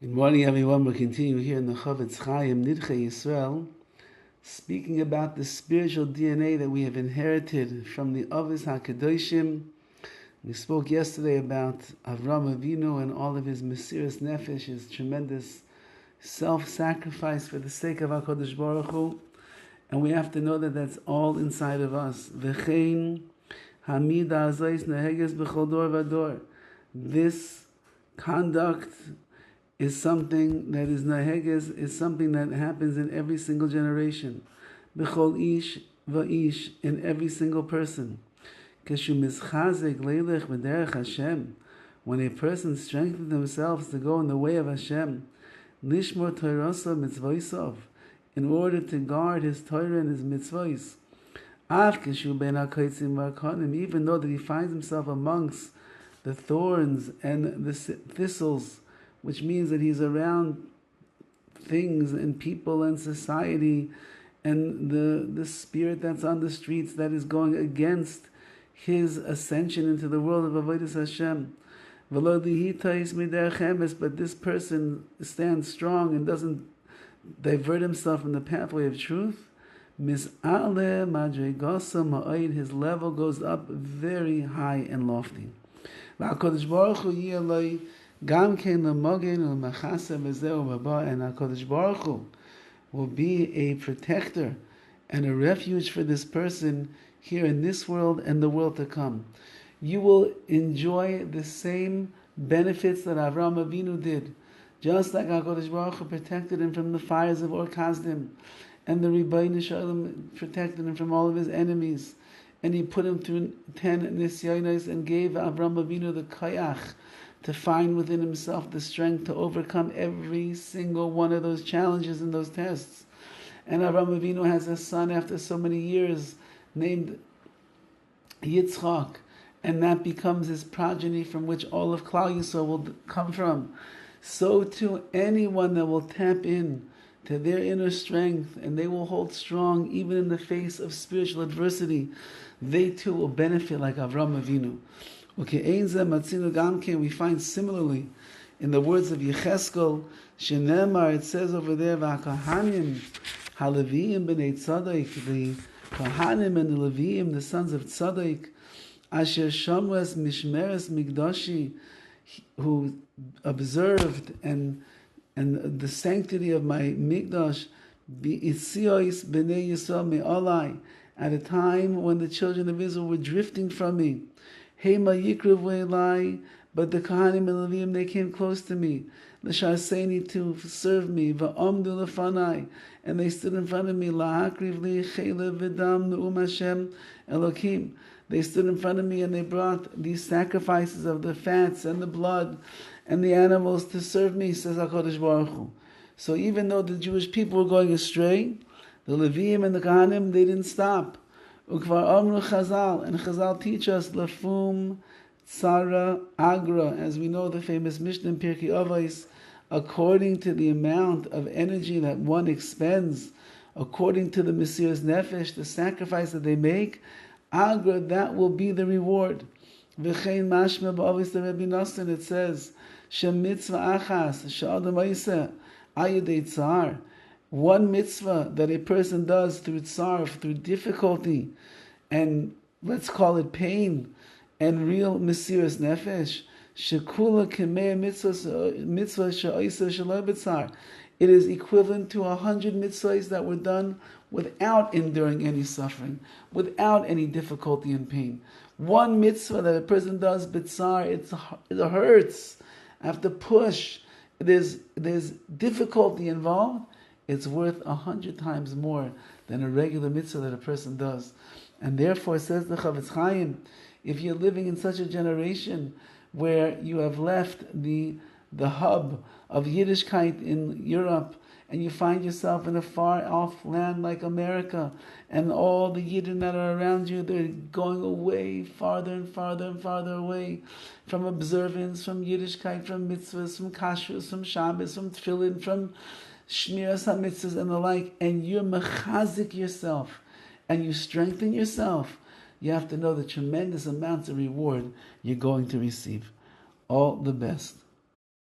Good morning, everyone. We'll continue here in the Horowitz NIDCHEI YISRAEL, speaking about the spiritual DNA that we have inherited from the Avos HaKadoshim. We spoke yesterday about Avram Avinu and all of his Mesiras Nefesh, his tremendous self-sacrifice for the sake of HaKadosh Baruch Hu. And we have to know that that's all inside of us. V'chein hamida azos neheges b'chol dor v'dor. This conduct is something that is naheges, is something that happens in every single generation. B'chol ish v'ish, in every single person. Keshu mischazek leilech b'derech Hashem, when a person strengthens themselves to go in the way of Hashem, lishmor toirasa mitzvosov, in order to guard his Torah and his mitzvos. Av keshu ben hakaitzim v'akanim, even though that he finds himself amongst the thorns and the thistles, which means that he's around things and people and society and the spirit that's on the streets that is going against his ascension into the world of Avodas Hashem. But this person stands strong and doesn't divert himself from the pathway of truth. His level goes up very high and lofty. And HaKadosh Baruch Hu will be a protector and a refuge for this person here in this world and the world to come. You will enjoy the same benefits that Avram Avinu did, just like HaKadosh Baruch Hu protected him from the fires of Or Kasdim, and the Rabbi Shalom protected him from all of his enemies, and he put him through 10 nisyonos and gave Avram Avinu the koyach to find within himself the strength to overcome every single one of those challenges and those tests. And Avram Avinu has a son after so many years named Yitzchak, and that becomes his progeny from which all of Klal Yisrael will come from. So too, anyone that will tap in to their inner strength and they will hold strong even in the face of spiritual adversity, they too will benefit like Avram Avinu. We find similarly in the words of Yecheskel, Shenemar, it says over there, V'akahanim, Haleviim b'nei Tzadok, the Kahanim and the Leviim, the sons of Tzadok, Asher Shomras Mishmeres Migdashi, who observed and the sanctity of my Migdash, B'itzios b'nei Yisrael me'olai, at a time when the children of Israel were drifting from me. Hema Yikruv Ve'elai, but the Kahanim and Leviim, they came close to me. L'shaseni, to serve me. Va'omdu lefanai, and they stood in front of me. La'akriv li chelev v'dam nu'um Hashem Elokim. They stood in front of me and they brought these sacrifices of the fats and the blood and the animals to serve me, says HaKadosh Baruch Hu. So even though the Jewish people were going astray, the Leviim and the Kahanim, they didn't stop. Ukvar Amru Chazal, and Chazal teach us Lafum Tzara Agra, as we know the famous Mishnah in Pirkei Avos, according to the amount of energy that one expends, according to the Mesiras Nefesh, the sacrifice that they make, Agra, that will be the reward. V'chein mashma ba'avis the Rabbi Nosson, it says, Shem mitzvah achas, sha'adam oiseh, ayidei tzar. One mitzvah that a person does through tzar, through difficulty, and let's call it pain, and real Mesiras Nefesh, shekula k'mei mitzvah she'oiseh shelo b'tzar. It is equivalent to 100 mitzvahs that were done without enduring any suffering, without any difficulty and pain. One mitzvah that a person does b'tzar, it hurts. I have to push. There's difficulty involved. It's worth 100 times more than a regular mitzvah that a person does. And therefore, says the Chavetz Chaim, if you're living in such a generation where you have left the hub of Yiddishkeit in Europe, and you find yourself in a far-off land like America, and all the Yidden that are around you, they're going away, farther and farther and farther away from observance, from Yiddishkeit, from mitzvahs, from kashrus, from Shabbos, from tefillin, from Shmiras HaMitzvahs and the like, and you're mechazik yourself, and you strengthen yourself, you have to know the tremendous amounts of reward you're going to receive. All the best.